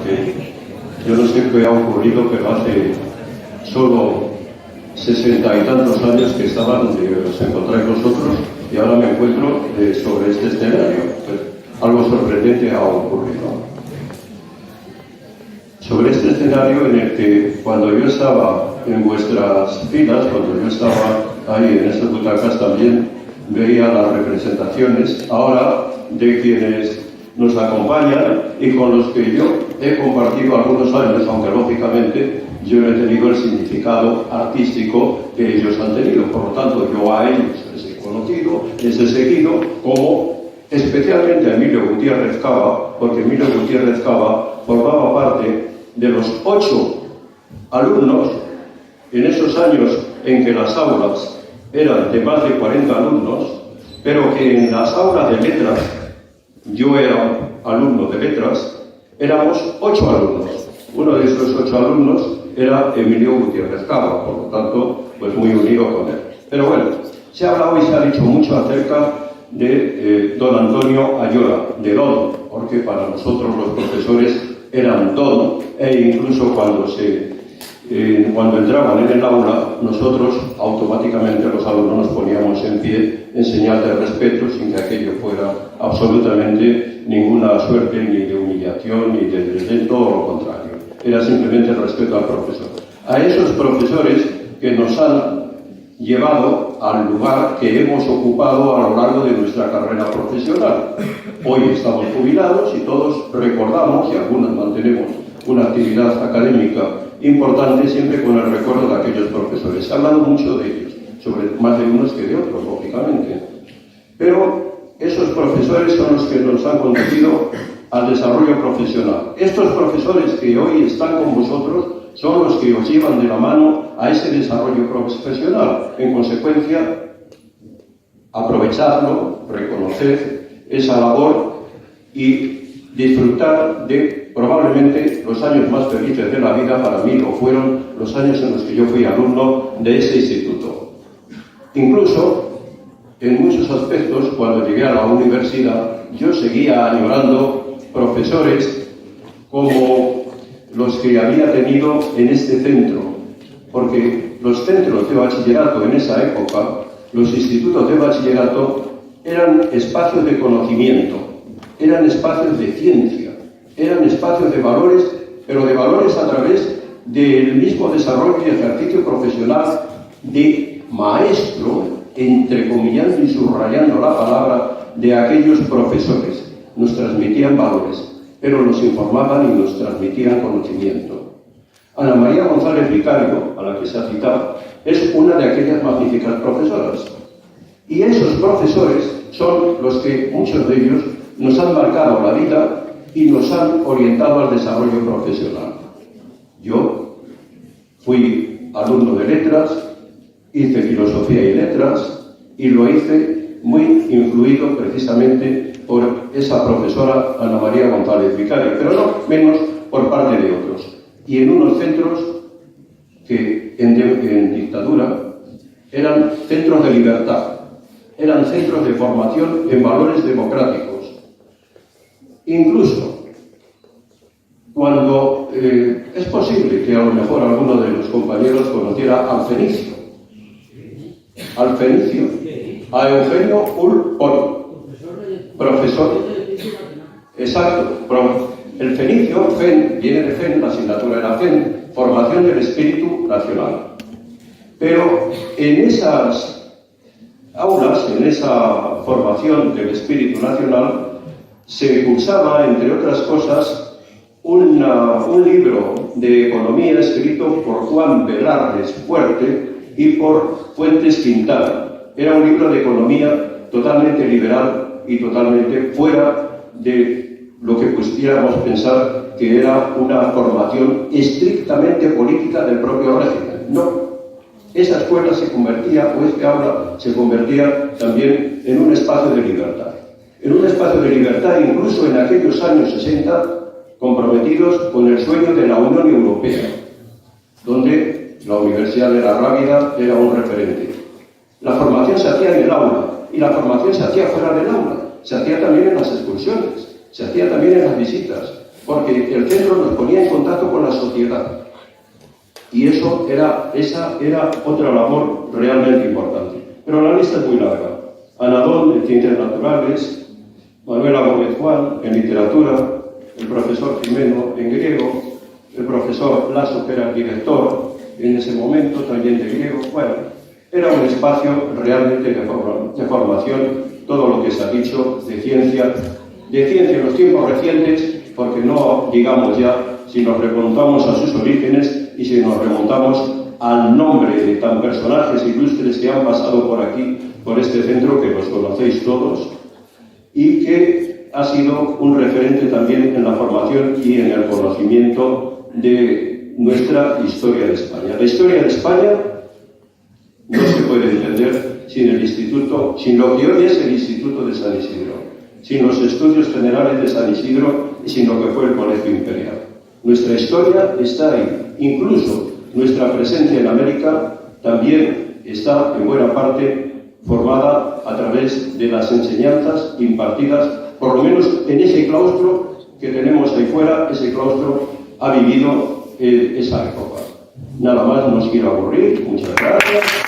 porque yo no sé qué ha ocurrido, pero hace solo 60 y tantos años que estaba donde os encontráis vosotros y ahora me encuentro sobre este escenario. Pues algo sorprendente ha ocurrido. Sobre este escenario en el que cuando yo estaba en vuestras filas, cuando yo estaba ahí en estas butacas también veía las representaciones ahora de quienes nos acompañan y con los que yo he compartido algunos años, aunque lógicamente yo no he tenido el significado artístico que ellos han tenido. Por lo tanto, yo a ellos les he conocido, les he seguido, como especialmente a Emilio Gutiérrez Cava, porque Emilio Gutiérrez Cava formaba parte de los 8 alumnos en esos años en que las aulas eran de más de 40 alumnos, pero que en las aulas de letras, yo era alumno de letras, éramos 8 alumnos. Uno de esos 8 alumnos era Emilio Gutiérrez Cava, por lo tanto, pues muy unido con él. Pero bueno, se ha hablado y se ha dicho mucho acerca de don Antonio Ayora, de Don, porque para nosotros los profesores eran Don, e incluso cuando entraban en el aula, nosotros automáticamente los alumnos nos poníamos en pie en señal de respeto, sin que aquello fuera absolutamente ninguna suerte ni de humillación ni de desdén, todo lo contrario. Era simplemente el respeto al profesor. A esos profesores que nos han llevado al lugar que hemos ocupado a lo largo de nuestra carrera profesional. Hoy estamos jubilados y todos recordamos, y algunos mantenemos una actividad académica importante siempre con el recuerdo de aquellos profesores. Se ha hablado mucho de ellos, sobre más de unos que de otros, lógicamente. Pero esos profesores son los que nos han conducido al desarrollo profesional. Estos profesores que hoy están con vosotros son los que os llevan de la mano a ese desarrollo profesional. En consecuencia, aprovecharlo, reconocer esa labor y disfrutar de probablemente los años más felices de la vida. Para mí lo fueron los años en los que yo fui alumno de ese instituto. Incluso, en muchos aspectos, cuando llegué a la universidad, yo seguía añorando profesores como los que había tenido en este centro, porque los centros de bachillerato en esa época, los institutos de bachillerato, eran espacios de conocimiento, eran espacios de ciencia, eran espacios de valores, pero de valores a través del mismo desarrollo y ejercicio profesional de maestro, entrecomillando y subrayando la palabra, de aquellos profesores. Nos transmitían valores, pero nos informaban y nos transmitían conocimiento. Ana María González Vicario, a la que se ha citado, es una de aquellas magníficas profesoras. Y esos profesores son los que, muchos de ellos, nos han marcado la vida y nos han orientado al desarrollo profesional. Yo fui alumno de letras, hice filosofía y letras, y lo hice muy influido precisamente por esa profesora Ana María González Vicario, pero no menos por parte de otros. Y en unos centros que en dictadura eran centros de libertad, eran centros de formación en valores democráticos. Incluso cuando es posible que a lo mejor alguno de los compañeros conociera al Fenicio, a Eugenio Ulpón, profesor, exacto, el Fenicio, FEN, viene de FEN, la asignatura era FEN, Formación del Espíritu Nacional. Pero en esas aulas, en esa formación del Espíritu Nacional, se cursaba, entre otras cosas, un libro de economía escrito por Juan Velardes Fuerte y por Fuentes Quintana. Era un libro de economía totalmente liberal y totalmente fuera de lo que pudiéramos pensar que era una formación estrictamente política del propio régimen. No. Esa escuela se convertía, o este aula se convertía también en un espacio de libertad. En un espacio de libertad incluso en aquellos años 60, comprometidos con el sueño de la Unión Europea, donde la Universidad de la Rábida era un referente. La formación se hacía en el aula, y la formación se hacía fuera del aula, se hacía también en las excursiones, se hacía también en las visitas. porque el centro nos ponía en contacto con la sociedad. Y esa era otra labor realmente importante. Pero la lista es muy larga. Anadón, en Ciencias Naturales, Manuela Gómez Juan, en Literatura, el profesor Jimeno, en Griego, el profesor Lasso, que era el director en ese momento, también de griego. Bueno, era un espacio realmente de formación, todo lo que se ha dicho de ciencia en los tiempos recientes, porque no digamos ya si nos remontamos a sus orígenes y si nos remontamos al nombre de tan personajes ilustres que han pasado por aquí, por este centro, que los conocéis todos, y que ha sido un referente también en la formación y en el conocimiento de nuestra historia de España. La historia de España no se puede entender sin el Instituto, sin lo que hoy es el Instituto de San Isidro, sin los estudios generales de San Isidro y sin lo que fue el Colegio Imperial. Nuestra historia está ahí. Incluso nuestra presencia en América también está en buena parte formada a través de las enseñanzas impartidas, por lo menos en ese claustro que tenemos ahí fuera. Ese claustro ha vivido esa época. Nada más, no os quiero aburrir. Muchas gracias.